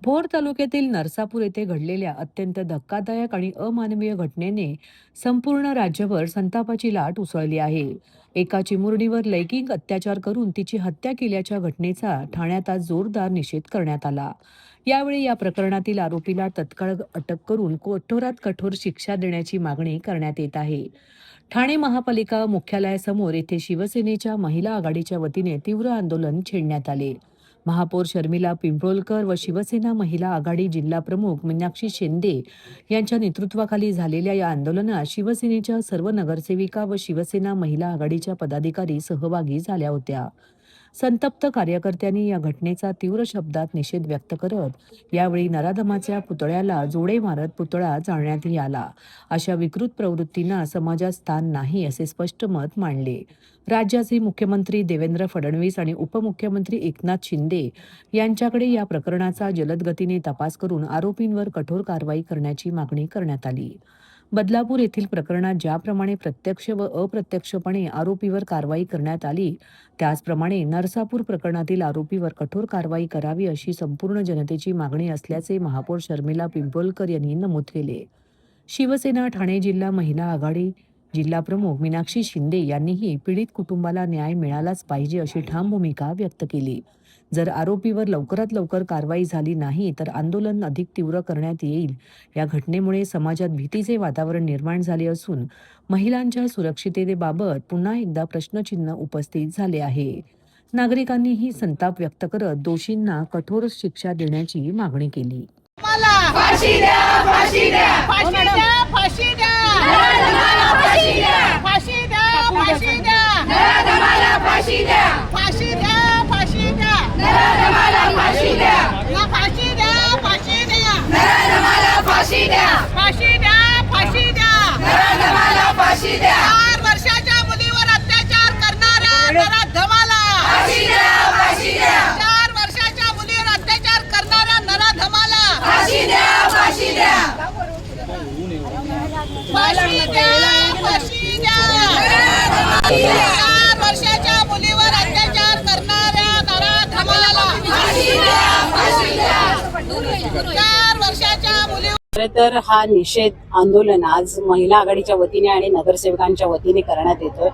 भोर तालुक्यातील नरसापूर येथे घडलेल्या अत्यंत धक्कादायक आणि अमानवीय घटनेने संपूर्ण राज्यभर संतापाची लाट उसळली आहे. एका चिमुरडीवर लैंगिक अत्याचार करून तिची हत्या केल्याच्या घटनेचा ठाण्यात आज जोरदार निषेध करण्यात आला. यावेळी या प्रकरणातील आरोपीला तत्काळ अटक करून कठोरात कठोर शिक्षा देण्याची मागणी करण्यात येत आहे. ठाणे महापालिका मुख्यालयासमोर येथे शिवसेनेच्या महिला आघाडीच्या वतीने तीव्र आंदोलन छेडण्यात आले. महापौर शर्मिला पिंपळकर व शिवसेना महिला आघाडी जिल्हा प्रमुख मीनाक्षी शिंदे यांच्या नेतृत्वाखाली झालेल्या या आंदोलनात शिवसेनेच्या सर्व नगरसेविका व शिवसेना महिला आघाडीच्या पदाधिकारी सहभागी झाल्या होत्या. संतप्त कार्यकर्त्यांनी या घटनेचा तीव्र शब्दात निषेध व्यक्त करत यावेळी नराधमाच्या पुतळ्याला जोडे मारत पुतळा जाळण्यातही आला. अशा विकृत प्रवृत्तींना समाजात स्थान नाही असे स्पष्ट मत मांडले. राज्याचे मुख्यमंत्री देवेंद्र फडणवीस आणि उपमुख्यमंत्री एकनाथ शिंदे यांच्याकडे या प्रकरणाचा जलद गतीने तपास करून आरोपींवर कठोर कारवाई करण्याची मागणी करण्यात आली. बदलापूर येथील प्रकरणात ज्याप्रमाणे प्रत्यक्ष व अप्रत्यक्षपणे आरोपीवर कारवाई करण्यात आली, त्याचप्रमाणे नरसापूर प्रकरणातील आरोपीवर कठोर कारवाई करावी अशी संपूर्ण जनतेची मागणी असल्याचे महापौर शर्मिला पिंपळकर यांनी नमूद केले. शिवसेना ठाणे जिल्हा महिला आघाडी जिल्हा प्रमुख मीनाक्षी शिंदे यांनीही पीडित कुटुंबाला न्याय मिळालाच पाहिजे अशी ठाम भूमिका व्यक्त केली. जर आरोपीवर लवकरात लवकर कारवाई झाली नाही तर आंदोलन अधिक तीव्र करण्यात येईल. या घटनेमुळे समाजात भीतीचे वातावरण निर्माण झाले असून महिलांच्या सुरक्षिततेबाबत पुन्हा एकदा प्रश्नचिन्ह उपस्थित झाले आहे. नागरिकांनीही संताप व्यक्त करत दोषींना कठोर शिक्षा देण्याची मागणी केली. फाशी द्या, फाशी द्या, फाशी द्या, फाशी द्या, फाशी द्या, फाशी द्या, फाशी द्या, फाशी द्या, फाशी द्या, फाशी द्या, फाशी द्या, फाशी द्या, फाशी द्या, फाशी द्या, फाशी द्या, फाशी द्या, फाशी द्या. 4 वर्षाच्या मुलीवर अत्याचार करणाऱ्या नराधमाला फाशी द्या, फाशी द्या. 4 वर्षाच्या मुलीवर अत्याचार करणाऱ्या नराधमाला फाशी द्या, फाशी द्या, फाशी द्या, फाशी द्या. 4 वर्षाच्या मुलीवर अत्याचार करणाऱ्या नराधमाला फाशी द्या, फाशी द्या. 4 वर्षाच्या मुलीवर तर हा निषेध आंदोलन आज महिला आघाडीच्या वतीने आणि नगरसेवकांच्या वतीने करण्यात येतोय.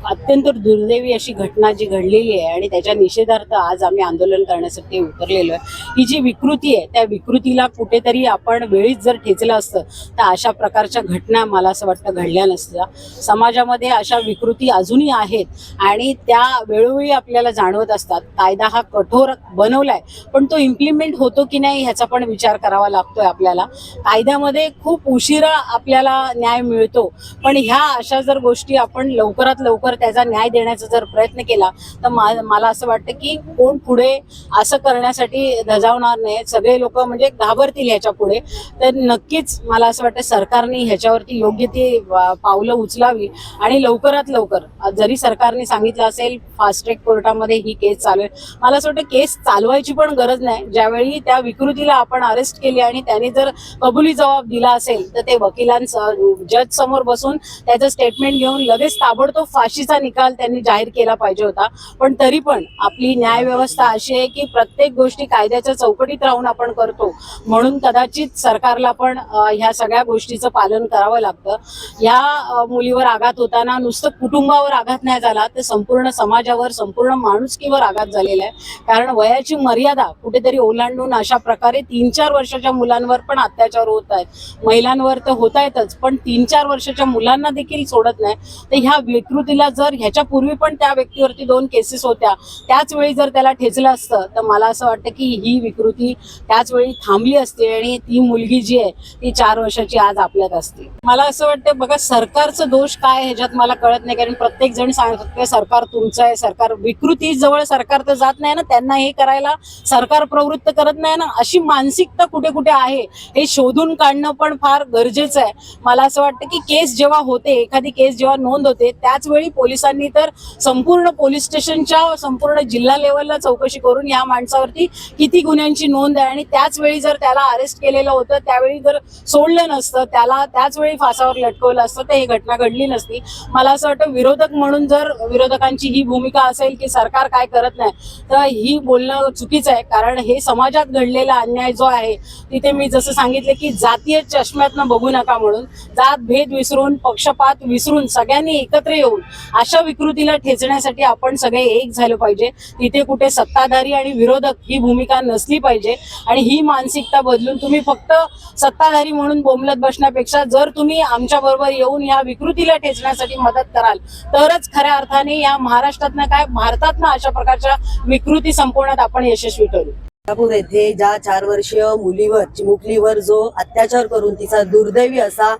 अत्यंत दुर्दैवी अशी घटना जी घडलेली आहे आणि त्याच्या निषेधार्थ आज आम्ही आंदोलन करण्यासाठी उतरलेलो आहे. ही जी विकृती आहे त्या विकृतीला कुठेतरी आपण वेळीच जर ठेचलं असतं तर अशा प्रकारच्या घटना मला असं वाटतं घडल्या नसत्या. समाजामध्ये अशा विकृती अजूनही आहेत आणि त्या वेळोवेळी आपल्याला जाणवत असतात. कायदा हा कठोर बनवलाय पण तो इम्प्लिमेंट होतो की नाही ह्याचा पण विचार करावा लागतोय आपल्याला. कायद्यामध्ये खूप उशिरा आपल्याला न्याय मिळतो पण ह्या अशा जर गोष्टी आपण लवकरात लवकर त्याचा न्याय देण्याचा जर प्रयत्न केला तर मला असं वाटतं की कोण पुढे असं करण्यासाठी धजावणार नाही. सगळे लोक म्हणजे घाबरतील ह्याच्या पुढे. तर नक्कीच मला असं वाटतं सरकारने ह्याच्यावरती योग्य ती पावलं उचलावी आणि लवकरात लवकर जरी सरकारने सांगितलं असेल फास्ट ट्रॅक कोर्टामध्ये ही केस चालू आहे, मला असं वाटतं केस चालवायची पण गरज नाही. ज्यावेळी त्या विकृतीला आपण अरेस्ट केली आणि त्याने जर कबुली जबाब दिला असेल तर ते वकिलांचं जज समोर बसून त्याचं स्टेटमेंट घेऊन लगेच ताबडतोब फाशीचा निकाल त्यांनी जाहीर केला पाहिजे होता. पण तरी पण आपली न्याय व्यवस्था अशी आहे की प्रत्येक गोष्टी कायद्याच्या चौकटीत राहून आपण करतो म्हणून कदाचित सरकारला पण ह्या सगळ्या गोष्टीचं पालन करावं लागतं. या मुलीवर आघात होताना नुसतं कुटुंबावर आघात नाही झाला तर संपूर्ण समाजावर संपूर्ण माणुसकीवर आघात झालेला आहे. कारण वयाची मर्यादा कुठेतरी ओलांडून अशा प्रकारे 3-4 वर्षाच्या मुलांवर पण अत्याचार होत आहेत. महिलांवर तर होत आहेतच पण 3-4 वर्षाच्या मुलांना देखील सोडत नाही. तर ह्या विकृतीला जर ह्याच्या पूर्वी पण त्या व्यक्तीवरती 2 केसेस होत्या त्याच वेळी जर त्याला ठेचलं असतं तर मला असं वाटतं की ही विकृती त्याच वेळी थांबली असते आणि ती मुलगी जी आहे ती 4 वर्षाची आज आपल्यात असते. मला असं वाटतं बघा सरकारचं दोष काय ह्याच्यात मला कळत नाही. कारण प्रत्येक जण सांगतो सरकार तुमचं आहे, सरकार विकृती जवळ सरकार तर जात नाही ना, त्यांना हे करायला सरकार प्रवृत्त करत नाही ना. अशी मानसिकता कुठे कुठे आहे हे शोधून शोधून काढणं पण फार गरजेचं आहे. मला असं वाटतं की केस जेव्हा होते, एखादी केस जेव्हा नोंद होते, त्याच वेळी पोलिसांनी तर संपूर्ण पोलीस स्टेशनच्या संपूर्ण जिल्हा लेवलला चौकशी करून या माणसावरती किती गुन्ह्यांची नोंद आहे आणि त्याच वेळी जर त्याला अरेस्ट केलेलं होतं, त्यावेळी जर सोडलं नसतं, त्याला त्याच वेळी फासावर लटकवलं असतं, तर ही घटना घडली नसती. मला असं वाटतं विरोधक म्हणून जर विरोधकांची ही भूमिका असेल की सरकार काय करत नाही, तर ही बोलणं चुकीचं आहे. कारण हे समाजात घडलेला अन्याय जो आहे, तिथे मी जसं सांगितलं की जातीय चष्म्यातनं बघू नका म्हणून, जात भेद विसरून, पक्षपात विसरून सगळ्यांनी एकत्र येऊन अशा विकृतीला ठेचण्यासाठी आपण सगळे एक झालं पाहिजे. तिथे कुठे सत्ताधारी आणि विरोधक ही भूमिका नसली पाहिजे आणि ही मानसिकता बदलून तुम्ही फक्त सत्ताधारी म्हणून बोंबलत बसण्यापेक्षा जर तुम्ही आमच्या बरोबर येऊन या विकृतीला ठेचण्यासाठी मदत कराल, तरच खऱ्या अर्थाने या महाराष्ट्रातनं काय भारतातनं अशा प्रकारच्या विकृती संपवण्यात आपण यशस्वी ठरू. कोल्हापूर येथे ज्या 4 वर्षीय मुलीवर चिमुकलीवर जो अत्याचार करून तिचा दुर्दैवी असा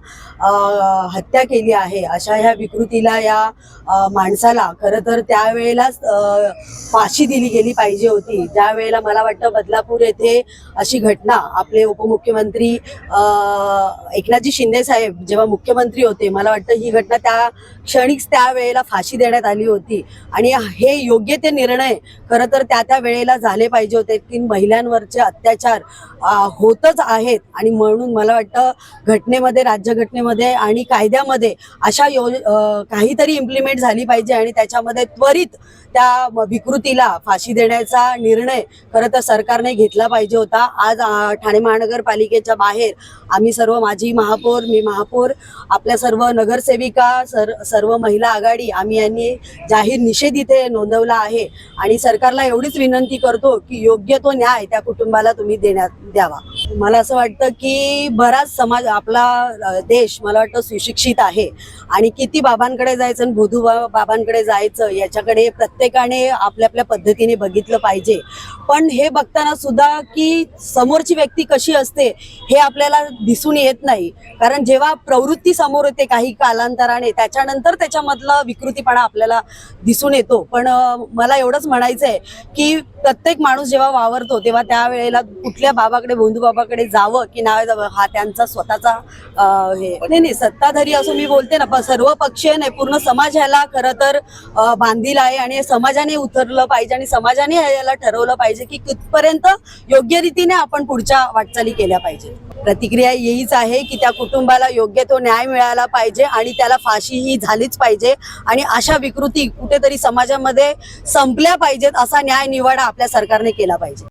हत्या केली आहे, अशा ह्या विकृतीला या माणसाला खरं तर त्यावेळेलाच फाशी दिली गेली पाहिजे होती. ज्या वेळेला मला वाटतं बदलापूर येथे अशी घटना आपले उपमुख्यमंत्री एकनाथजी शिंदे साहेब जेव्हा मुख्यमंत्री होते, मला वाटतं ही घटना त्या क्षणिक त्यावेळेला फाशी देण्यात आली होती आणि हे योग्य ते निर्णय खरं तर त्या वेळेला झाले पाहिजे होते की महिलांवरचे अत्याचार होतच आहेत आणि म्हणून मला वाटतं घटनेमध्ये, राज्यघटनेमध्ये आणि कायद्यामध्ये अशा काहीतरी इम्प्लिमेंट झाली पाहिजे आणि त्याच्यामध्ये त्वरित त्या विकृतीला फाशी देण्याचा निर्णय खरं तर सरकारने घेतला पाहिजे होता. आज ठाणे महानगरपालिकेच्या बाहेर आम्ही सर्व, माझी महापौर, मी महापौर, आपल्या सर्व नगरसेविका, सर्व महिला आघाडी, आम्ही यांनी जाहीर निषेध इथे नोंदवला आहे आणि सरकारला एवढीच विनंती करतो की योग्य तो न्याय त्या कुटुंबाला तुम्ही द्यावा. मला असं वाटतं की बराच समाज, आपला देश मला वाटतं सुशिक्षित आहे आणि किती बाबांकडे जायचं आणि भोदू बाबांकडे जायचं याच्याकडे प्रत्येकाने आपल्या आपल्या पद्धतीने बघितलं पाहिजे. पण हे बघताना सुद्धा की समोरची व्यक्ती कशी असते हे आपल्याला दिसून येत नाही, कारण जेव्हा प्रवृत्ती समोर येते काही कालांतराने त्याच्यानंतर त्याच्यामधला विकृतीपणा आपल्याला दिसून येतो. पण मला एवढंच म्हणायचं आहे की प्रत्येक माणूस जेव्हा वावरतो तेव्हा त्यावेळेला कुठल्या बाबाकडे, भोंदू बाबाकडे जावं की नाही जावं हा त्यांचा स्वतःचा हे नाही. सत्ताधारी असं मी बोलते ना, सर्व पक्षीय नाही, पूर्ण समाज ह्याला खरं तर बांधील आहे आणि समाजाने उतरलं पाहिजे आणि समाजाने याला ठरवलं पाहिजे की कितपर्यंत योग्य रीतीने आपण पुढच्या वाटचाली केल्या पाहिजे. प्रतिक्रिया हीच आहे की त्या कुटुंबाला योग्य तो न्याय मिळाला पाहिजे आणि त्याला फाशी ही झालीच पाहिजे आणि अशा विकृती कुठेतरी समाजामध्ये संपल्या पाहिजेत, असा न्याय निवाडा आपल्या सरकारने केला पाहिजे.